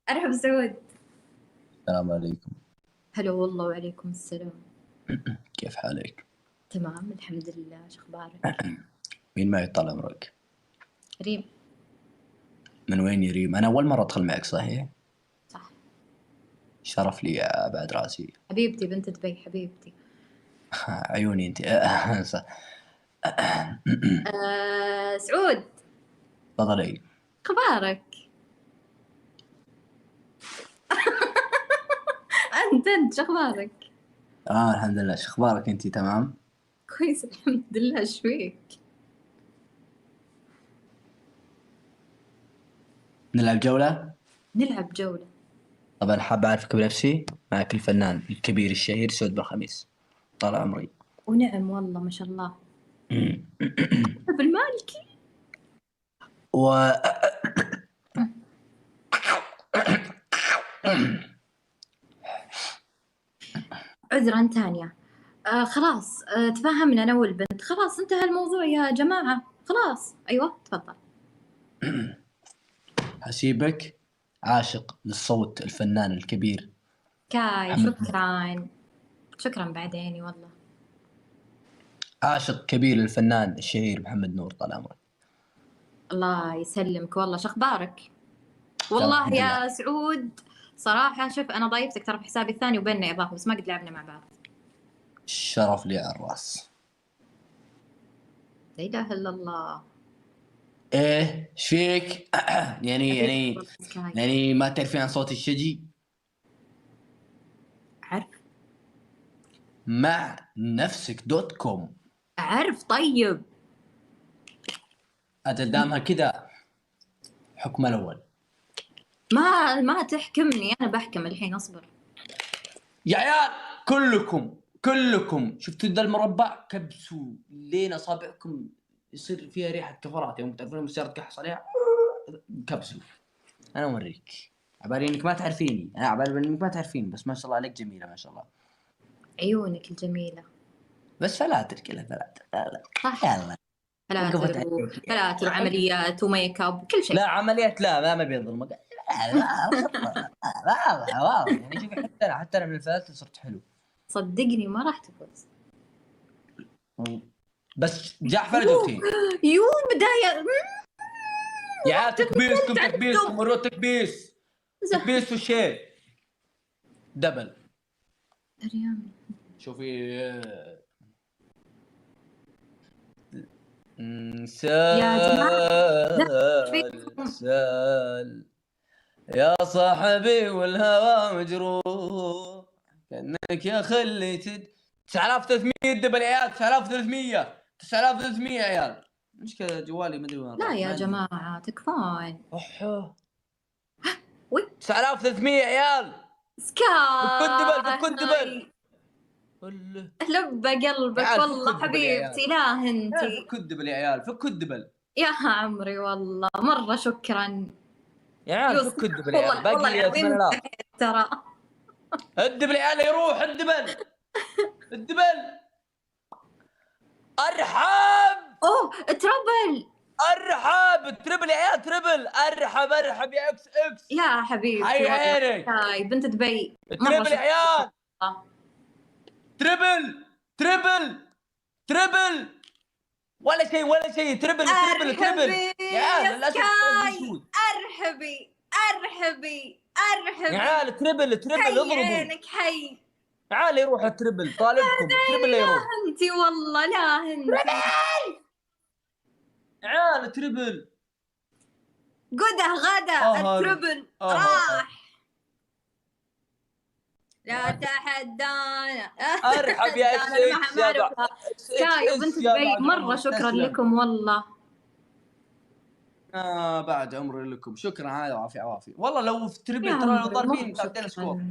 أرحب سعود. السلام عليكم. هلا والله وعليكم السلام. كيف حالك؟ تمام الحمد لله، شو أخبارك؟ مين معي طال عمرك؟ ريم. من وين يا ريم؟ أنا أول مرة أدخل معك صحيح؟ صح. شرف لي يا بعد راسي. حبيبتي بنت دبي حبيبتي. عيوني أنت. صح. سعود. تفضلي. أخبارك؟ أنت شو أخبارك؟ الحمد لله. شو أخبارك أنت؟ تمام؟ كويس الحمد لله. إيش فيك؟ نلعب جولة؟ نلعب جولة. طبعا حاب أعرفك بنفسي. معك الفنان الكبير الشهير سعود بالخميس طال عمري. ونعم والله ما شاء الله. بالمالكي. و عذرا ثانية. خلاص، تفاهمنا أنا والبنت، خلاص انتهى الموضوع يا جماعة، خلاص. أيوة تفضل. هسيبك عاشق للصوت الفنان الكبير كاي محمد. شكرا بعديني والله. عاشق كبير للفنان الشهير محمد نور طال عمرك. الله يسلمك والله. شو اخبارك؟ والله الحمد لله. يا سعود صراحة شوف أنا ضايفتك ترى بحسابي الثاني وبيننا إضافة، بس ما قد لعبنا مع بعض. الشرف لي على الراس. لا إله إلا الله. ايه ايش فيك؟ يعني سكاي. يعني ما تعرفين عن صوت الشجي؟ أعرف. مع نفسك دوت كوم. أعرف طيب. اجل دامها كذا حكم الاول. ما تحكمني، أنا بحكم الحين، أصبر. يا عيال كلكم شفتوا ذا المربع؟ كبسوا لين اصابعكم يصير فيها ريحه كفرات يوم تعرفون سيارة كحص عليها. كبسوا. انا اوريك. عبالي انك ما تعرفيني، انا عبالي انك ما تعرفين، بس ما شاء الله عليك جميله ما شاء الله. عيونك الجميلة. بس فلاتر كذا فلاتر. لا صح. يلا. وقفت عليك. فلاتر وعمليات وميك اب كل شيء. لا عمليات لا ما بيض المقال. لا يعني شوفي حتى انا من الفلاتر صرت حلو. صدقني ما راح تفوز. بس جعفر جوتين. يو بداية. يا عيال تكبيسكم مروا تكبيس. تكبيس وشيء دبل. ريم. شوفي يا سال يا صاحبي والهوى مجروح كأنك يا خلي 9300 دبل يا عيال. 9300 يا عيال. مشكلة جوالي ما ادري وين. لا يا جماعة تكفون. وي 9300 يا عيال. سكاي. فك الدبل. لبى قلبك والله حبيبتي. لا هنتي فك الدبل يا عيال. فك الدبل يا عمري والله مرة شكرا يا عيال. فك الدبل يا عيال. باقي لي 8000 ترى. الدبل يا عيال يروح. الدبل ارحب. اوه تربل. ارحب تربل يا عيال. تربل ارحب يا اكس. يا حبيبتي حي عينك. هاي بنت دبي. تربل يا عيال. تربل ولا شيء. تربل يا عيال. للاسف ارحبي يا عيال. تربل اضربوا عينك حي. تعال يروح التربل. طالبكم تربل يروح. انتي والله لا انتي يا عيال. تربل غدا التربل راح. لا تحدانا. ارحب يا اكس سكاي وبنت دبي مرة شكرا لكم والله. بعد عمري لكم. شكرا. هذا عوافي والله. لو في تربل ترى لو ضاربين متعدين سكور.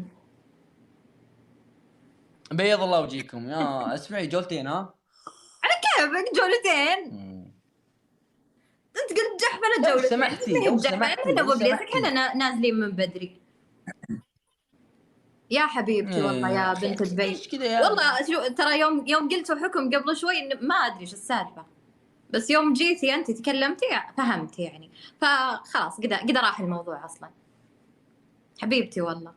بيض الله وجيكم. يا اسمعي جولتين. على كيفك جولتين. انت قلت جحفله جولتين. سمحتي احنا نازلين من بدري يا حبيبتي. والله يا بنت دبي والله ترى يوم قلتوا حكم قبل شوي ما ادري ايش السالفه، بس يوم جيتي انت تكلمتي فهمت يعني، فخلاص قد راح الموضوع اصلا. حبيبتي والله.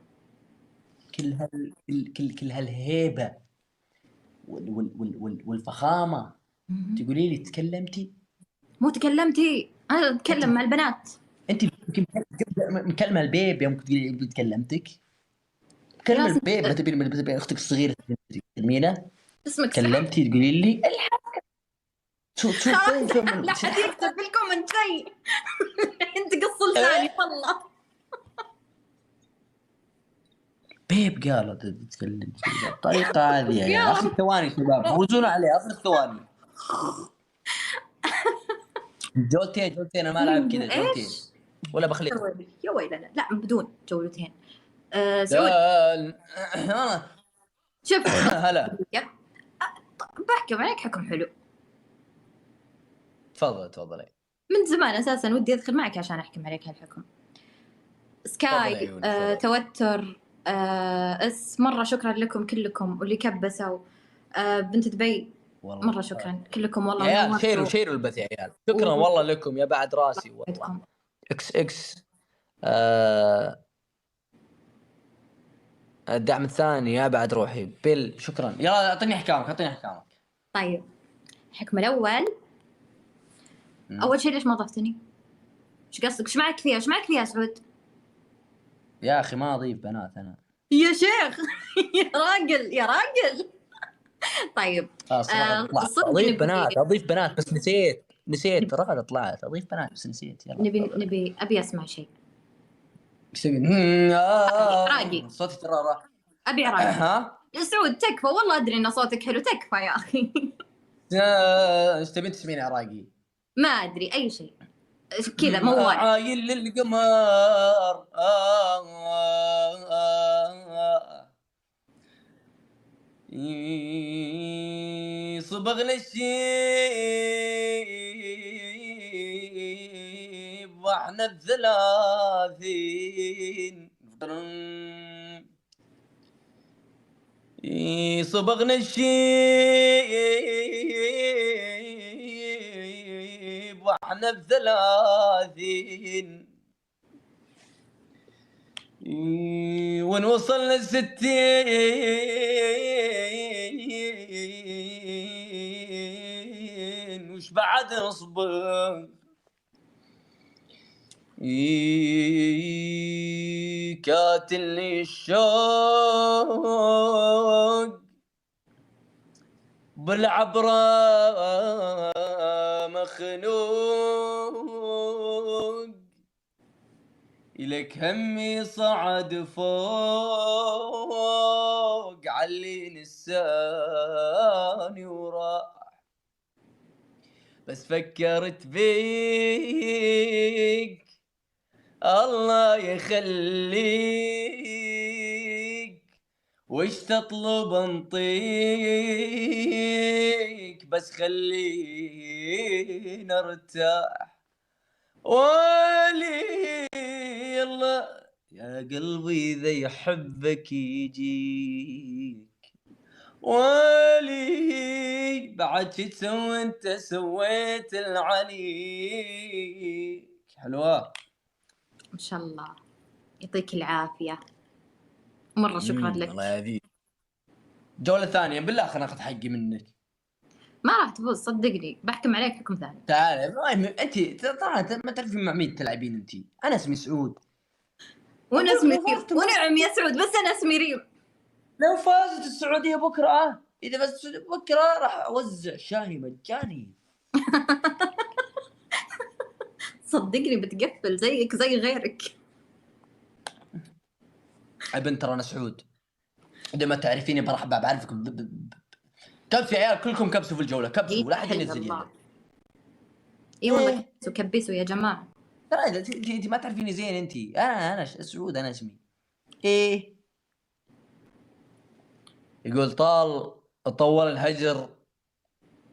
كل هالهيبه والفخامه، تقولي لي تكلمتي؟ مو تكلمتي، انا اتكلم مع البنات. انت يمكن مكلمه البيب يوم تقولي تكلمتك. كلمه خلاص البيب، ما تبي اختك الصغيره تكلمينها؟ اسمك سحر. كلمتي تقولي لي شوف خلاص فين لا حد يكتب في الكومنت شيء. انت قص لساني والله. بيب قالت تتكلم كذا الطريقه هذه يا يا اخي. رب. ثواني شباب، فوزونا عليه 10 ثواني. جولتين انا ما العب كذا، جولتين ايش؟ ولا بخلي يا ويلنا، لا بدون جولتين. سعود والله. شوف هلا بحكم عليك حكم حلو. تفضلي. من زمان اساسا ودي ادخل معك عشان احكم عليك هالحكم. تفضلي سكاي عيوني، تفضلي. توتر مرة شكرا لكم كلكم واللي كبسوا. بنت دبي والله مرة شكرا كلكم والله. يا عيال، نورتوا. شيروا البث يا عيال. شكرا والله لكم يا بعد راسي والله. وعدكم. اكس الدعم الثاني يا بعد روحي بيل، شكرا. يلا اعطيني احكامك. طيب الحكم الأول. أول شيء ليش ما ضفتني؟ ايش قصدك؟ ايش معك فيها يا سعود؟ يا اخي ما اضيف بنات انا يا شيخ. يا راجل. طيب صدق اضيف بنات بس نسيت ترى طلعت اضيف بنات بس نسيت. يلا نبي ابي اسمع شيء. ايش تبي؟ عراقي. صوتي ترى راح. ابي عراقي. ها يا سعود تكفى والله ادري ان صوتك حلو، تكفى يا اخي. ايش تبي تسميني عراقي؟ ما ادري اي شيء كذا موال. عايل للقمر صبغنا الشيب واحنا الثلاثين. صبغنا الشيب واحنا الثلاثين. وين وصلنا 60 وش بعد نصبر. كاتلني الشوق بالعبرة مخنوق. إلك همي صعد فوق علي نساني وراح. بس فكرت بيك الله يخليك. وش تطلب انطيك بس خلينا ارتاح. ولي الله يا قلبي إذا يحبك يجيك. ولي بعد شي تسوي انت سويت العليك. حلوة ان شاء الله يعطيك العافية. مرة شكرا لك. الله يهديك. جولة ثانية بالله خلنا ناخذ حقي منك. ما راح تفوز صدقني، بحكم عليك حكم ثاني. تعال انت ترى ما تعرفين مع مين تلعبين انت. انا اسمي سعود. وانا اسمي ريم. ونعم يا سعود بس انا اسمي ريم. لو فازت السعودية بكرة، اذا فازت بكرة راح اوزع شاهي مجاني. صدقني بتقفل زيك زي غيرك. بنت ترى انا سعود. اذا ما تعرفيني برحب بعرفكم. كبسوا يا عيال كلكم، كبسوا في الجولة، كبسوا ولا حد ينزل يده. اي والله كبسوا يا جماعة. ترى انت ما تعرفيني زين. انت انا سعود، انا اسمي ايه. يقول طول الهجر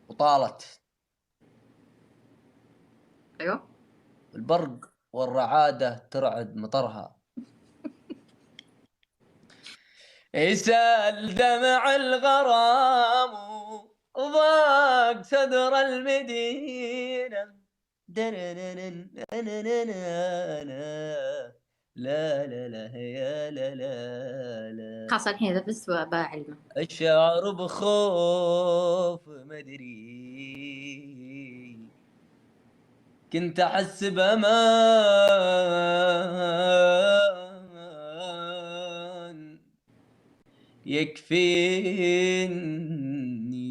وطالت. ايوه. البرق والرعادة ترعد مطرها. يسال دمع الغرام وضاق صدر المدينة. لا لا لا يا لا لا لا. خلاص الحين إذا بس بعلمه. الشعر بخوف مدري كنت أحس بأمان يكفيني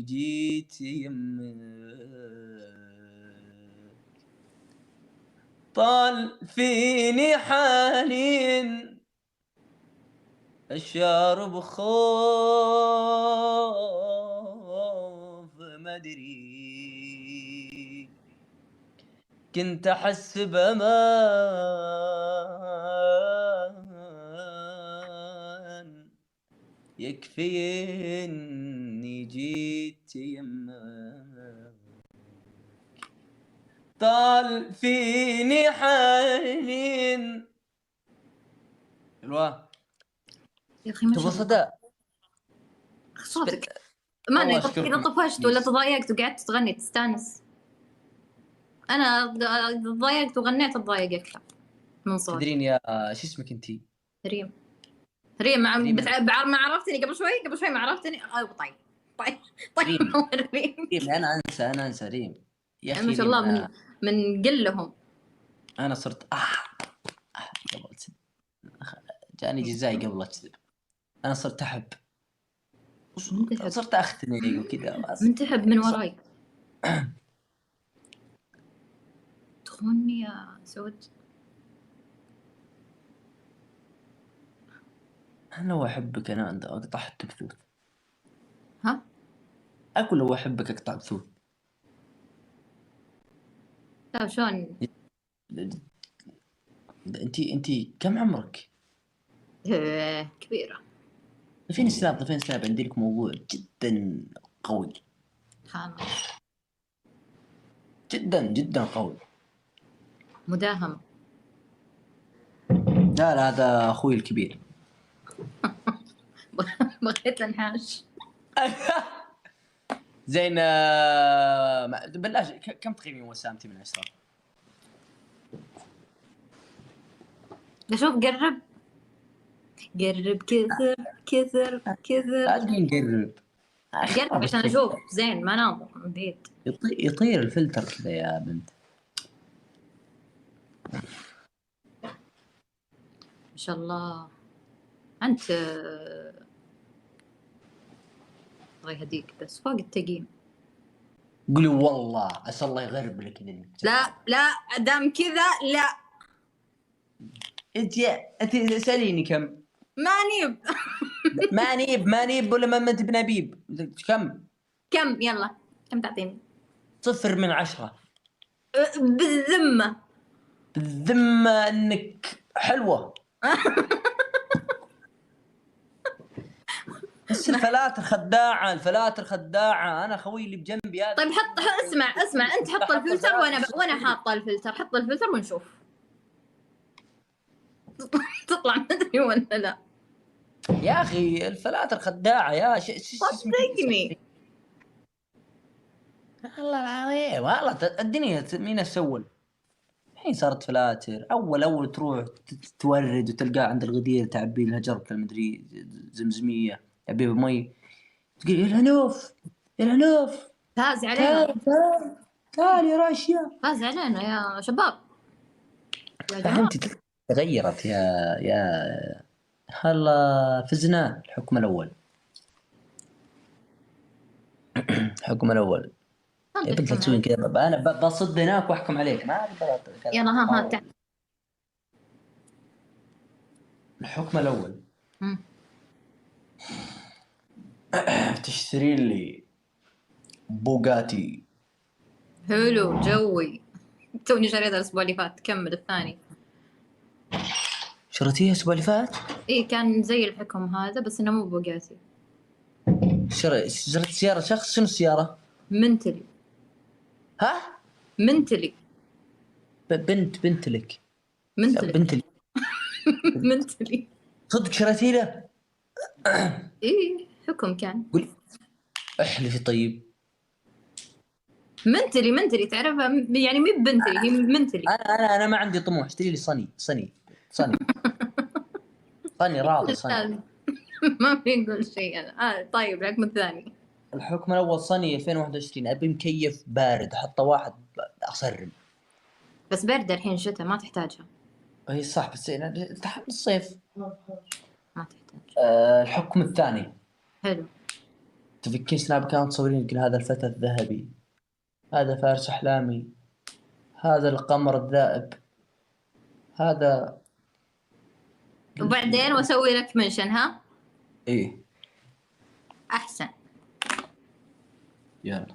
جيت يمك طال فيني حالين الشعر بخوف مدري كنت أحس بأمان يكفيني جيت يمك طال فيني حنين. الوا يا أخي ما تبغى شاء الله صدى صوتك. ما الله أنا إذا أشكركم. طفشت ولا تضايقت وقعدت تغني تستانس. أنا تضايقت وغنيت تضايق أكثر من صوتي. تدرين يا شو اسمك انتي؟ ريم. ريم ما عرفتني قبل شوي ما عرفتني. طيب ريم. ريم. ريم انا انسى ريم يا اخي. ما شاء الله من قلهم. انا صرت قبل أكذب. جاني جزاي قبل أكذب. انا صرت احب صرت اختنق وكذا. من تحب من وراي تخوني يا سود. انا لو احبك انا اقطع حتى بثوث. ها اقول لو احبك اقطع بثوث. لا شلون انتي كم عمرك؟ كبيرة. ضيفين سناب عندي لك موضوع جدا قوي. جدا قوي. مداهمة. لا هذا اخوي الكبير. بغيت انحاش. زين بلاش. كم تقييمي وسامتي من 10؟ شوف قرب كثر قاعدين نقرب عشان اشوف زين ما ناظر من بعيد. يطير الفلتر كذا يا بنت. ما شاء الله انت الله يهديك بس فوق التقييم. قولي والله عسى الله يغرب لك ذنك. لا دام كذا لا. انت ساليني كم. ما نيب ولا ما انت بنبيب. كم يلا كم تعطيني؟ 0 من 10. بالذمة انك حلوة. بس الفلاتر خداعة. انا خوي اللي بجنبي هذا. طيب اسمع انت حط الفلتر وانا حاطه الفلتر. حط الفلتر ونشوف تطلع مدري ولا لا. يا اخي الفلاتر خداعة يا صدقني الله العظيم. والله الدنيا مين اسول الحين صارت فلاتر. اول تروح تورد وتلقاه عند الغدير تعبي لها جركه المدري زمزميه تعبي بمي تقول يا الهنوف فاز علينا. تعال يا راشيا. فاز علينا يا شباب يا جماعة. انت تغيرت يا هلا فزنا الحكم الاول. الحكم الاول يا بنت تسوين كذا. انا بصد هناك واحكم عليك. ما يلا ها تعال. الحكم الاول تشتري لي بوغاتي. حلو جوي. توني شريتها الاسبوع اللي فات. كمل الثاني. شريتيها الاسبوع اللي فات؟ ايه كان زي الحكم هذا بس انه مو بوغاتي. شريت سيارة شخص. شنو السيارة؟ منتلي. ها؟ منتلي. بنت لك. منتلي. منتلي. صدق شريتي له؟ ايه حكم كان. قول احلفي طيب. منتلي تعرفها يعني مي بنتلي هي منتلي. انا ما عندي طموح. اشتري لي صني. صني راضي صني. ما في نقول شيء أنا. طيب الحكم الثاني. الحكم الأول صني 2021 أبي مكيف بارد حطه واحد أصرم. بس باردة الحين شتاء ما تحتاجها. هي صح بس تحت الصيف ما تحتاج. الحكم الثاني حلو. تفكين سناب كانوا مصورين يقول هذا الفتى الذهبي، هذا فارس أحلامي، هذا القمر الذائب، هذا وبعدين وأسوي لك منشن ها؟ إيه أحسن. يلا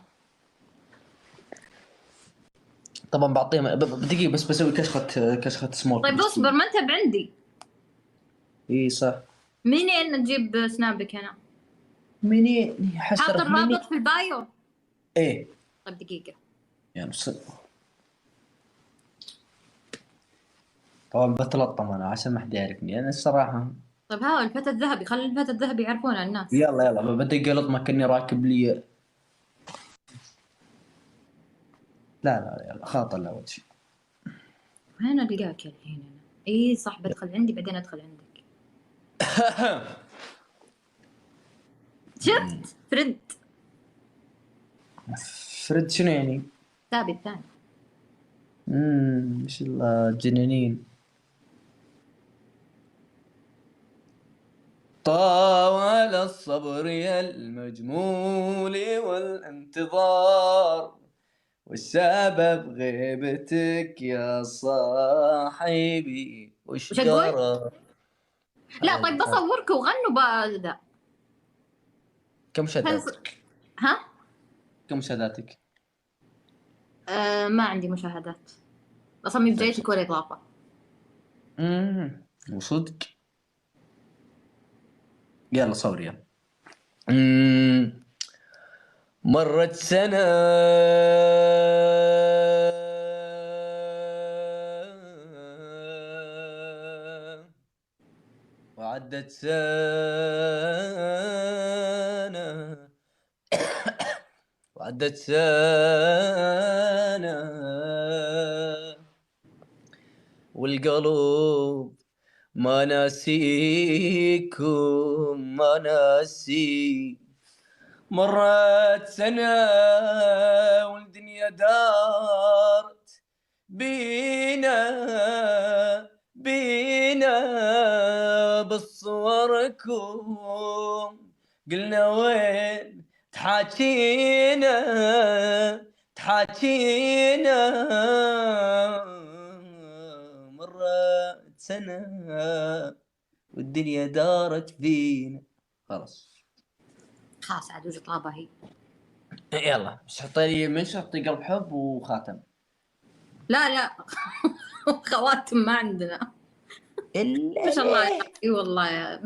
طبعا بعطيهم بدقيقة بس بسوي كشخة سمول. طيب اصبر ما انت بعندي. إيه صح. منين نجيب سنابك هنا؟ منين حاط حسرة الرابط في البايو. إيه طيب دقيقة. يعني طبعا بتلطم أنا عشان ما حد يعرفني أنا الصراحة. طيب ها الفتى الذهبي، خلي الفتى الذهبي يعرفونه الناس. يلا بدي قلط كأني راكب لي. لا يلا خاطر لا أول شيء. وين ألقاك الحين أنا؟ إيه صح بدخل عندي بعدين أدخل عندك. شفت فرد شنو يعني؟ ثابت الثاني. ما شاء الله جنانين. طال الصبر يا المجمول والانتظار، والسبب غيبتك يا صاحبي وش جرى؟ لا طيب بصورك وغنوا بذا. كم شهاداتك؟ ها؟ كم شهاداتك؟ ما عندي مشاهدات اصلا من بدايتك ولا اضافه. وصدق. يلا صور يلا. مرت سنة وعدت سنة وعدت سنة والقلب ما ناسيكم ما ناسي. مرت سنة والدنيا دارت بينا بصوركم قلنا وين تحاكينا مرت سنة والدنيا دارت فينا. خلاص عاد وش طلبها هي؟ يلا بس حطي لي منشن، حطي قلب حب وخاتم. لا خواتم ما عندنا. ما شاء الله. اي والله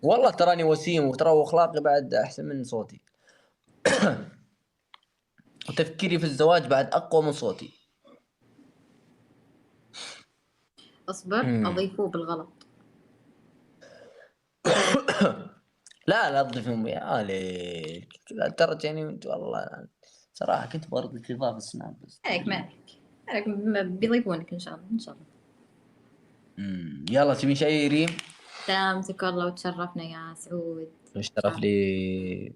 والله تراني وسيم وترى واخلاقي بعد احسن من صوتي. وتفكيري في الزواج بعد اقوى من صوتي. اصبر اضيفه بالغلط. لا تضيفهم يا عليك لا ترى يعني والله صراحة كنت برضه اضافة السناب بس. عليك بيضيفونك ان شاء الله يلا تبين شيء ريم؟ سلامتك والله وتشرفنا يا سعود. الشرف لي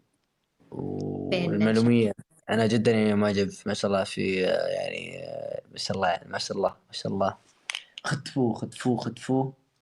والمعلومية. أنا جدا يعني معجب ما شاء الله في يعني ما شاء الله يعني ما شاء الله خطفوه